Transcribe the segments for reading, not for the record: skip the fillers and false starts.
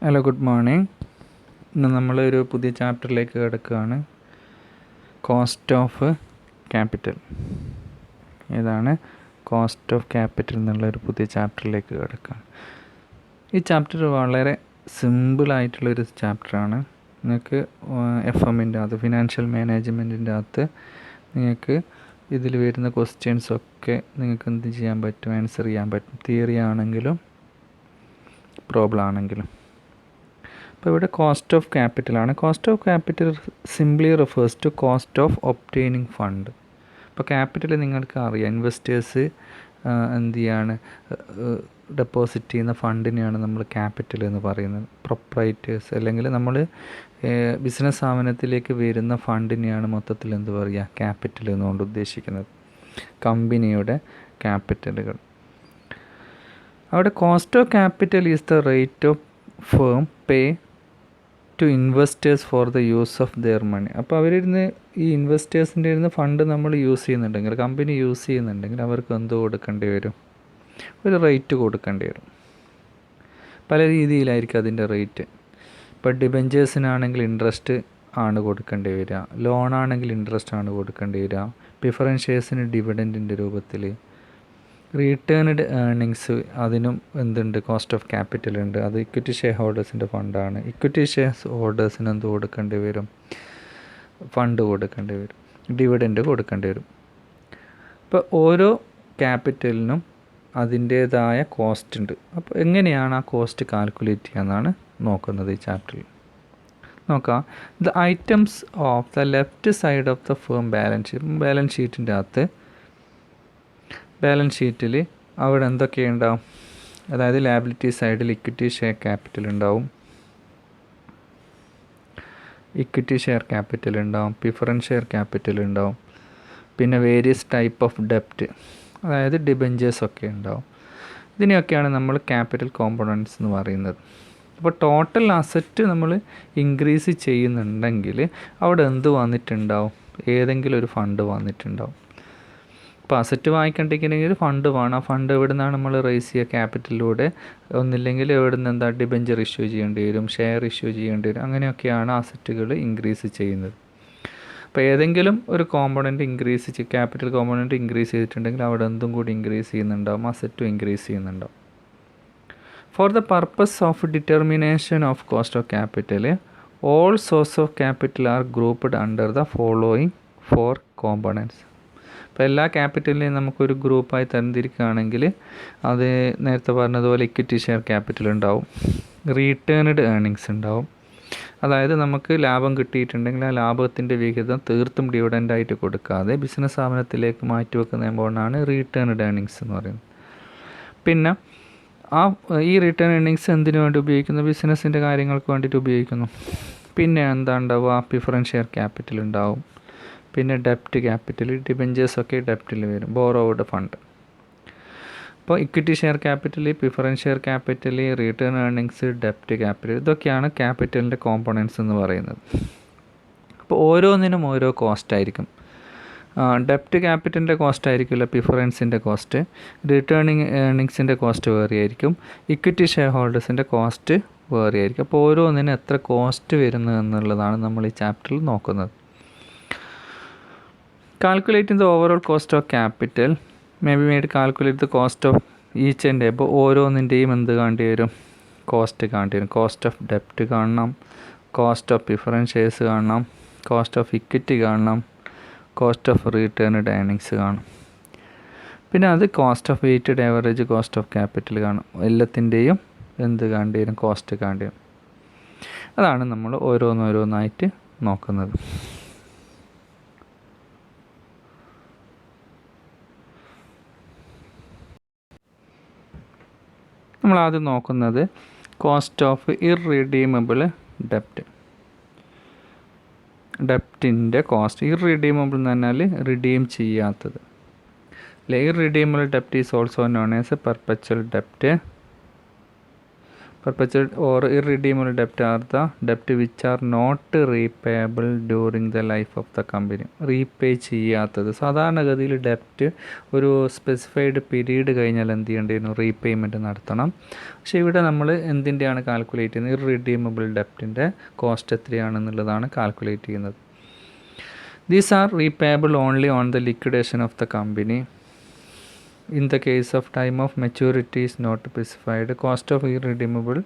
Hello, good morning. ഇന്ന് നമ്മളൊരു പുതിയ ചാപ്റ്ററിലേക്ക് കിടക്കുകയാണ്. Cost of capital. ഏതാണ്? കോസ്റ്റ് ഓഫ് ക്യാപിറ്റൽ എന്നുള്ളൊരു പുതിയ ചാപ്റ്ററിലേക്ക് കിടക്കുകയാണ്. ഈ ചാപ്റ്റർ വളരെ സിമ്പിളായിട്ടുള്ളൊരു ചാപ്റ്ററാണ്. നിങ്ങൾക്ക് FM-ൻ്റെ അകത്ത്, ഫിനാൻഷ്യൽ മാനേജ്മെൻറ്റിൻ്റെ അകത്ത് നിങ്ങൾക്ക് ഇതിൽ വരുന്ന ക്വസ്റ്റ്യൻസൊക്കെ നിങ്ങൾക്ക് എന്ത് ചെയ്യാൻ പറ്റും? ആൻസർ ചെയ്യാൻ പറ്റും. തിയറി ആണെങ്കിലും പ്രോബ്ലം ആണെങ്കിലും. അപ്പോൾ ഇവിടെ കോസ്റ്റ് ഓഫ് ക്യാപിറ്റലാണ്. Cost of capital simply refers to cost of obtaining fund. ഇപ്പോൾ ക്യാപിറ്റൽ നിങ്ങൾക്ക് അറിയാം, ഇൻവെസ്റ്റേഴ്സ് എന്ത് ചെയ്യാണ്, ഡെപ്പോസിറ്റ് ചെയ്യുന്ന ഫണ്ടിനെയാണ് നമ്മൾ ക്യാപിറ്റൽ എന്ന് പറയുന്നത്. പ്രൊപ്രൈറ്റേഴ്സ് അല്ലെങ്കിൽ നമ്മൾ ബിസിനസ് സ്ഥാപനത്തിലേക്ക് വരുന്ന ഫണ്ടിനെയാണ് മൊത്തത്തിൽ എന്ത് പറയുക, ക്യാപിറ്റൽ എന്നുകൊണ്ട് ഉദ്ദേശിക്കുന്നത്. കമ്പനിയുടെ ക്യാപിറ്റലുകൾ. അവിടെ cost of capital is the rate of firm pay to investors for the use of their money. അപ്പോൾ അവരിരുന്ന് ഈ ഇൻവെസ്റ്റേഴ്സിൻ്റെ ഇരുന്ന് ഫണ്ട് നമ്മൾ യൂസ് ചെയ്യുന്നുണ്ടെങ്കിൽ, കമ്പനി യൂസ് ചെയ്യുന്നുണ്ടെങ്കിൽ അവർക്ക് എന്ത് കൊടുക്കേണ്ടി വരും? ഒരു റേറ്റ് കൊടുക്കേണ്ടി വരും. പല രീതിയിലായിരിക്കും അതിൻ്റെ റേറ്റ്. ഇപ്പോൾ ഡിബെഞ്ചേഴ്സിനാണെങ്കിൽ ഇൻട്രസ്റ്റ് ആണ് കൊടുക്കേണ്ടി വരിക, ലോണാണെങ്കിൽ ഇൻട്രസ്റ്റ് ആണ് കൊടുക്കേണ്ടി വരിക, പ്രിഫറൻസ് ഷെയർസിന് ഡിവിഡൻറ്റിൻ്റെ രൂപത്തിൽ, റീറ്റേൺഡ് ഏർണിങ്സ് അതിനും എന്തുണ്ട്, കോസ്റ്റ് ഓഫ് ക്യാപിറ്റൽ ഉണ്ട്. അത് ഇക്വിറ്റി ഷെയർ ഹോൾഡേഴ്സിൻ്റെ ഫണ്ടാണ്. ഇക്വിറ്റി ഷെയർ ഹോൾഡേഴ്സിന് എന്ത് കൊടുക്കേണ്ടി വരും? ഫണ്ട് കൊടുക്കേണ്ടി വരും, ഡിവിഡൻഡ് കൊടുക്കേണ്ടി വരും. ഇപ്പോൾ ഓരോ ക്യാപിറ്റലിനും അതിൻ്റേതായ കോസ്റ്റ് ഉണ്ട്. അപ്പോൾ എങ്ങനെയാണ് ആ കോസ്റ്റ് കാൽക്കുലേറ്റ് ചെയ്യാമെന്നാണ് നോക്കുന്നത് ഈ ചാപ്റ്ററിൽ. നോക്കാം. The items of the left side of the firm balance ഷീറ്റിൻ്റെ അകത്ത്, ബാലൻസ് ഷീറ്റിൽ അവിടെ എന്തൊക്കെയുണ്ടാവും? അതായത് ലയബിലിറ്റി സൈഡിൽ ഇക്വിറ്റി ഷെയർ ക്യാപിറ്റൽ ഉണ്ടാവും, ഇക്വിറ്റി ഷെയർ ക്യാപിറ്റൽ ഉണ്ടാവും, പ്രിഫറൻസ് ഷെയർ ക്യാപിറ്റൽ ഉണ്ടാവും, പിന്നെ വേരിയസ് ടൈപ്പ് ഓഫ് ഡെപ്റ്റ്, അതായത് ഡിബെഞ്ചേഴ്സൊക്കെ ഉണ്ടാവും. ഇതിനെയൊക്കെയാണ് നമ്മൾ ക്യാപിറ്റൽ കോമ്പണൻറ്റ്സ് എന്ന് പറയുന്നത്. അപ്പോൾ ടോട്ടൽ അസറ്റ് നമ്മൾ ഇൻക്രീസ് ചെയ്യുന്നുണ്ടെങ്കിൽ അവിടെ എന്ത് വന്നിട്ടുണ്ടാവും? ഏതെങ്കിലും ഒരു ഫണ്ട് വന്നിട്ടുണ്ടാവും. ഇപ്പോൾ അസറ്റ് വാങ്ങിക്കണ്ടിരിക്കണമെങ്കിൽ ഫണ്ട് വേണം. ആ ഫണ്ട് എവിടെ നിന്നാണ് നമ്മൾ റേസ് ചെയ്യുക? ക്യാപിറ്റലിലൂടെ. ഒന്നില്ലെങ്കിൽ എവിടെ നിന്ന് എന്താ, ഡിബെഞ്ചർ ഇഷ്യൂ ചെയ്യേണ്ടി വരും, ഷെയർ ഇഷ്യൂ ചെയ്യേണ്ടി വരും. അങ്ങനെയൊക്കെയാണ് അസറ്റുകൾ ഇൻക്രീസ് ചെയ്യുന്നത്. അപ്പോൾ ഏതെങ്കിലും ഒരു component increase capital component increase ചെയ്തിട്ടുണ്ടെങ്കിൽ അവിടെ എന്തും കൂടി ഇൻക്രീസ് ചെയ്യുന്നുണ്ടാവും, അസറ്റും ഇൻക്രീസ് ചെയ്യുന്നുണ്ടാവും. For the purpose of determination of cost of capital, all source of capital are grouped under the following 4 components. ഇപ്പോൾ എല്ലാ ക്യാപിറ്റലിനെയും നമുക്കൊരു ഗ്രൂപ്പായി തരംതിരിക്കുകയാണെങ്കിൽ അത് നേരത്തെ പറഞ്ഞതുപോലെ ഇക്വിറ്റി ഷെയർ ക്യാപിറ്റൽ ഉണ്ടാവും, റീറ്റേൺഡ് ഏർണിങ്സ് ഉണ്ടാവും. അതായത് നമുക്ക് ലാഭം കിട്ടിയിട്ടുണ്ടെങ്കിൽ ആ ലാഭത്തിൻ്റെ വിഹിതം തീർത്തും ഡിവിഡൻ്റായിട്ട് കൊടുക്കാതെ ബിസിനസ് സ്ഥാപനത്തിലേക്ക് മാറ്റിവെക്കുന്ന എമൗണ്ടാണ് റീറ്റേൺഡ് ഏർണിങ്സ് എന്ന് പറയുന്നത്. പിന്നെ ഈ റിട്ടേൺ ഏർണിങ്സ് എന്തിനു വേണ്ടി ഉപയോഗിക്കുന്നു? ബിസിനസ്സിൻ്റെ കാര്യങ്ങൾക്ക് വേണ്ടിയിട്ട് ഉപയോഗിക്കുന്നു. പിന്നെ എന്താ ഉണ്ടാവുക? പ്രിഫറൻസ് ഷെയർ ക്യാപിറ്റൽ ഉണ്ടാവും, പിന്നെ ഡെപ്റ്റ് ക്യാപിറ്റൽ, ഡിബെഞ്ചേഴ്സൊക്കെ ഡെപ്റ്റിൽ വരും, ബോറോവഡ് ഫണ്ട്. അപ്പോൾ equity share capital, preference share capital, return earnings, ഡെപ്റ്റ് ക്യാപിറ്റൽ, ഇതൊക്കെയാണ് ക്യാപിറ്റലിൻ്റെ കോമ്പണൻറ്റ്സ് എന്ന് പറയുന്നത്. അപ്പോൾ ഓരോന്നിനും ഓരോ കോസ്റ്റ് ആയിരിക്കും. ഡെപ്റ്റ് ക്യാപിറ്റലിൻ്റെ കോസ്റ്റ് ആയിരിക്കില്ല പ്രിഫറൻസിൻ്റെ കോസ്റ്റ്, റിട്ടേണിങ് ഏർണിങ്സിൻ്റെ കോസ്റ്റ് വേറെ ആയിരിക്കും, ഇക്വിറ്റി ഷെയർ ഹോൾഡേഴ്സിൻ്റെ കോസ്റ്റ് വേറെ ആയിരിക്കും. അപ്പോൾ ഓരോന്നിനും എത്ര കോസ്റ്റ് വരുന്നു എന്നുള്ളതാണ് നമ്മൾ ഈ ചാപ്റ്ററിൽ നോക്കുന്നത്. Calculating the overall cost of capital may be made calculate the cost of each and. അപ്പോൾ ഓരോന്നിൻ്റെയും എന്ത് കാണേണ്ടി വരും? കോസ്റ്റ് കാണേണ്ടി വരും. കോസ്റ്റ് ഓഫ് ഡെപ്റ്റ് കാണണം, കോസ്റ്റ് ഓഫ് പ്രിഫറൻസ് ഷെയർസ് കാണണം, കോസ്റ്റ് ഓഫ് ഇക്വിറ്റി കാണണം, കോസ്റ്റ് ഓഫ് റിട്ടേൺഡ് ഏർണിങ്സ് കാണും. പിന്നെ അത് cost of weighted average cost of capital കാണും. എല്ലാത്തിൻ്റെയും എന്ത് കാണേണ്ടി വരും? കോസ്റ്റ് കാണേണ്ടി വരും. അതാണ് നമ്മൾ ഓരോന്നോരോന്നായിട്ട് നോക്കുന്നത്. നമ്മളാദ്യം നോക്കുന്നത് കോസ്റ്റ് ഓഫ് ഇർറിഡീമബിൾ ഡെപ്റ്റ്. ഡെപ്റ്റിൻ്റെ കോസ്റ്റ്. ഇർറിഡീമബിൾ എന്ന് പറഞ്ഞാൽ റിഡീം ചെയ്യാത്തത്. ഇർറിഡീമബിൾ ഡെപ്റ്റ് is also known as A perpetual ഡെപ്റ്റ്. Perpetual or irredeemable debt are the debt which are not repayable during the life of the company. Repay ചെയ്യാത്തത് സാധാരണഗതിയിൽ ഡെപ്റ്റ് ഒരു സ്പെസിഫൈഡ് പീരീഡ് കഴിഞ്ഞാൽ എന്ത് ചെയ്യേണ്ടിയിരുന്നു? റീപേയ്മെൻറ്റ് നടത്തണം. പക്ഷേ ഇവിടെ നമ്മൾ എന്തിൻ്റെയാണ് കാൽക്കുലേറ്റ് ചെയ്യുന്നത്? ഇർറിഡീമബിൾ ഡെപ്റ്റിൻ്റെ കോസ്റ്റ് എത്രയാണെന്നുള്ളതാണ് കാൽക്കുലേറ്റ് ചെയ്യുന്നത്. These are repayable only on the liquidation of the company. In the case of time of maturity is not specified. Cost of irredeemable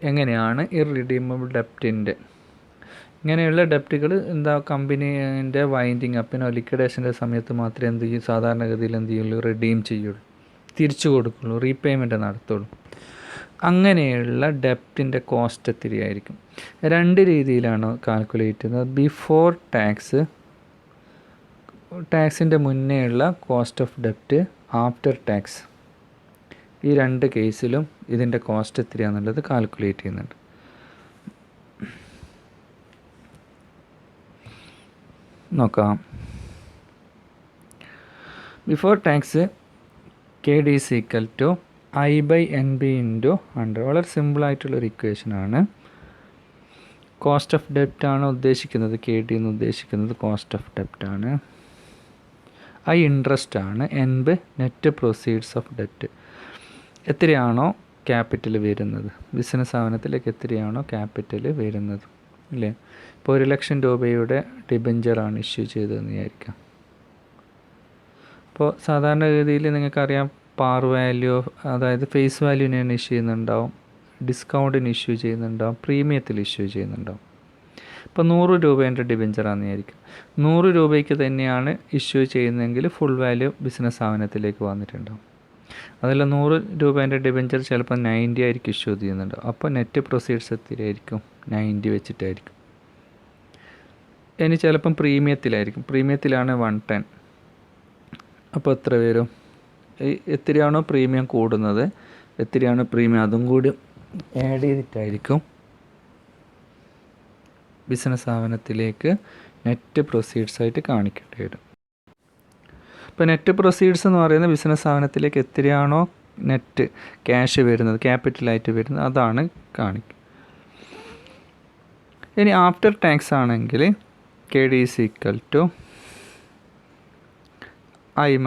എങ്ങനെയാണ് ഇർറിഡീമബിൾ ഡെപ്റ്റിൻ്റെ ഇങ്ങനെയുള്ള ഡെപ്റ്റുകൾ എന്താ കമ്പനീൻ്റെ വൈൻഡിങ് അപ്പിനോ ലിക്വിഡേഷൻ്റെ സമയത്ത് മാത്രമേ എന്ത് ചെയ്യും? സാധാരണഗതിയിൽ എന്ത് ചെയ്യുള്ളൂ? റിഡീം ചെയ്യുള്ളൂ, തിരിച്ചു കൊടുക്കുള്ളൂ, റീപേയ്മെൻറ്റ് നടത്തുള്ളൂ. അങ്ങനെയുള്ള ഡെപ്റ്റിൻ്റെ കോസ്റ്റ് എത്രയായിരിക്കും? രണ്ട് രീതിയിലാണ് കാൽക്കുലേറ്റ് ചെയ്യുന്നത്. ബിഫോർ ടാക്സിൻ്റെ മുന്നേ ഉള്ള കോസ്റ്റ് ഓഫ് ഡെപ്റ്റ്, ആഫ്റ്റർ ടാക്സ്. ഈ രണ്ട് കേസിലും ഇതിൻ്റെ കോസ്റ്റ് എത്രയാണെന്നുള്ളത് കാൽക്കുലേറ്റ് ചെയ്യുന്നുണ്ട്. നോക്കാം. Before tax KD is equal to I/NB × 100. വളരെ സിമ്പിളായിട്ടുള്ളൊരു ഇക്വേഷനാണ്. കോസ്റ്റ് ഓഫ് ഡെപ്റ്റ് ആണ് ഉദ്ദേശിക്കുന്നത്. KD എന്ന് ഉദ്ദേശിക്കുന്നത് കോസ്റ്റ് ഓഫ് ഡെപ്റ്റ് ആണ്. I ഇൻട്രസ്റ്റ് ആണ്. NB നെറ്റ് പ്രൊസീഡ്സ് ഓഫ് ഡെപ്റ്റ്. എത്രയാണോ ക്യാപിറ്റൽ വരുന്നത്, ബിസിനസ് സ്ഥാപനത്തിലേക്ക് എത്രയാണോ ക്യാപിറ്റൽ വരുന്നത് അല്ലേ? ഇപ്പോൾ 1,00,000 രൂപയുടെ ഡിബഞ്ചറാണ് ഇഷ്യൂ ചെയ്തതെന്ന് വിചാരിക്കാം. അപ്പോൾ സാധാരണഗതിയിൽ നിങ്ങൾക്കറിയാം പാർ വാല്യൂ, അതായത് ഫേസ് വാല്യൂവിനാണ് ഇഷ്യൂ ചെയ്യുന്നുണ്ടാവും, ഡിസ്കൗണ്ടിന് ഇഷ്യൂ ചെയ്യുന്നുണ്ടാവും, പ്രീമിയത്തിൽ ഇഷ്യൂ ചെയ്യുന്നുണ്ടാവും. ഇപ്പോൾ 100 രൂപേൻ്റെ ഡിബഞ്ചറാണെന്ന് വിചാരിക്കും. 100 രൂപയ്ക്ക് തന്നെയാണ് ഇഷ്യൂ ചെയ്യുന്നതെങ്കിൽ ഫുൾ വാല്യൂ ബിസിനസ് സ്ഥാപനത്തിലേക്ക് വന്നിട്ടുണ്ടാവും. അതല്ല 100 രൂപേൻ്റെ ഡിബഞ്ചർ ചിലപ്പോൾ 90 ആയിരിക്കും ഇഷ്യൂ ചെയ്യുന്നുണ്ടാവും. അപ്പോൾ നെറ്റ് പ്രൊസീഡ്സ് എത്രയായിരിക്കും? 90 വെച്ചിട്ടായിരിക്കും. ഇനി ചിലപ്പം പ്രീമിയത്തിലായിരിക്കും. പ്രീമിയത്തിലാണ് 110. അപ്പോൾ എത്ര വരും? എത്രയാണോ പ്രീമിയം കൂടുന്നത്, എത്രയാണോ പ്രീമിയം അതും കൂടി ആഡ് ചെയ്തിട്ടായിരിക്കും ബിസിനസ് സ്ഥാപനത്തിലേക്ക് നെറ്റ് പ്രൊസീഡ്സ് ആയിട്ട് കാണിക്കേണ്ടി വരും. ഇപ്പോൾ നെറ്റ് പ്രൊസീഡ്സ് എന്ന് പറയുന്നത് ബിസിനസ് സ്ഥാപനത്തിലേക്ക് എത്രയാണോ നെറ്റ് ക്യാഷ് വരുന്നത്, ക്യാപിറ്റലായിട്ട് വരുന്നത്, അതാണ് കാണിക്കുക. ഇനി ആഫ്റ്റർ ടാക്സ് ആണെങ്കിൽ KD is equal to I -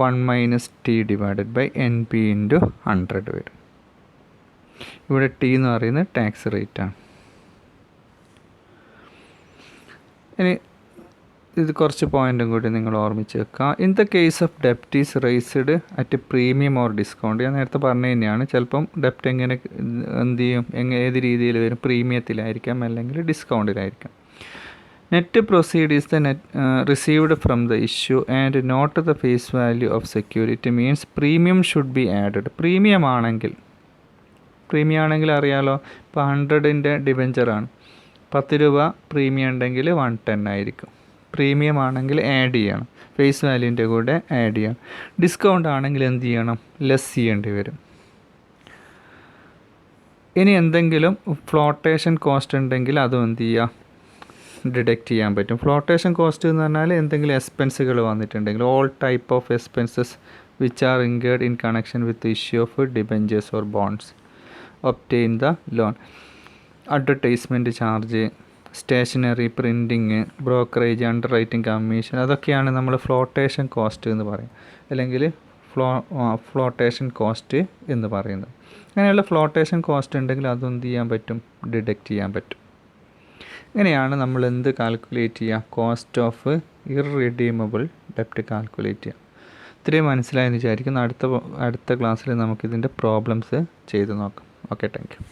1 - T / NB × 100 വരും. ഇവിടെ T എന്ന് പറയുന്നത് ടാക്സ് റേറ്റാണ്. ഇനി ഇത് കുറച്ച് പോയിൻറ്റും കൂടി നിങ്ങൾ ഓർമ്മിച്ച് വെക്കുക. ഇൻ ദ കേസ് ഓഫ് ഡെപ്റ്റ് is raised at premium or discount. ഞാൻ നേരത്തെ പറഞ്ഞു തന്നെയാണ്. ചിലപ്പം ഡെപ്റ്റ് എങ്ങനെ എന്ത് ചെയ്യും, ഏത് രീതിയിൽ വരും? പ്രീമിയത്തിലായിരിക്കാം അല്ലെങ്കിൽ ഡിസ്കൗണ്ടിലായിരിക്കാം. Net proceed is the received from the issue and not the face value of security means premium should be added. Premium ആണെങ്കിൽ അറിയാലോ, ഇപ്പോൾ 100ൻ്റെ ഡിബഞ്ചറാണ്, 10 രൂപ പ്രീമിയം ഉണ്ടെങ്കിൽ 110 ആയിരിക്കും. പ്രീമിയം ആണെങ്കിൽ ആഡ് ചെയ്യണം, ഫേസ് വാല്യൂൻ്റെ കൂടെ ആഡ് ചെയ്യണം. ഡിസ്കൗണ്ട് ആണെങ്കിൽ എന്ത് ചെയ്യണം? ലെസ് ചെയ്യേണ്ടി വരും. ഇനി എന്തെങ്കിലും ഫ്ലോട്ടേഷൻ കോസ്റ്റ് ഉണ്ടെങ്കിൽ അതും എന്ത് ചെയ്യുക? ഡിഡക്റ്റ് ചെയ്യാൻ പറ്റും. ഫ്ലോട്ടേഷൻ കോസ്റ്റ് എന്ന് പറഞ്ഞാൽ എന്തെങ്കിലും എക്സ്പെൻസുകൾ വന്നിട്ടുണ്ടെങ്കിൽ, all type of expenses which are incurred in connection with issue of debentures or bonds obtain the loan. Advertisement charge, stationery, printing, brokerage, underwriting commission, അതൊക്കെയാണ് നമ്മൾ ഫ്ലോട്ടേഷൻ കോസ്റ്റ് എന്ന് പറയും, അല്ലെങ്കിൽ ഫ്ലോട്ടേഷൻ കോസ്റ്റ് എന്ന് പറയുന്നത്. അങ്ങനെയുള്ള ഫ്ലോട്ടേഷൻ കോസ്റ്റ് ഉണ്ടെങ്കിൽ അതും എന്ത് ചെയ്യാൻ പറ്റും? ഡിഡക്റ്റ് ചെയ്യാൻ പറ്റും. ഇങ്ങനെയാണ് നമ്മൾ എന്ത് കാൽക്കുലേറ്റ് ചെയ്യുക? കോസ്റ്റ് ഓഫ് ഇർറിഡീമബിൾ ഡെപ്റ്റ് കാൽക്കുലേറ്റ് ചെയ്യുക. ഇത്രയും മനസ്സിലായെന്ന് വിചാരിക്കുന്നു. അടുത്ത ക്ലാസ്സിൽ നമുക്കിതിൻ്റെ പ്രോബ്ലംസ് ചെയ്ത് നോക്കാം. Okay, thank you.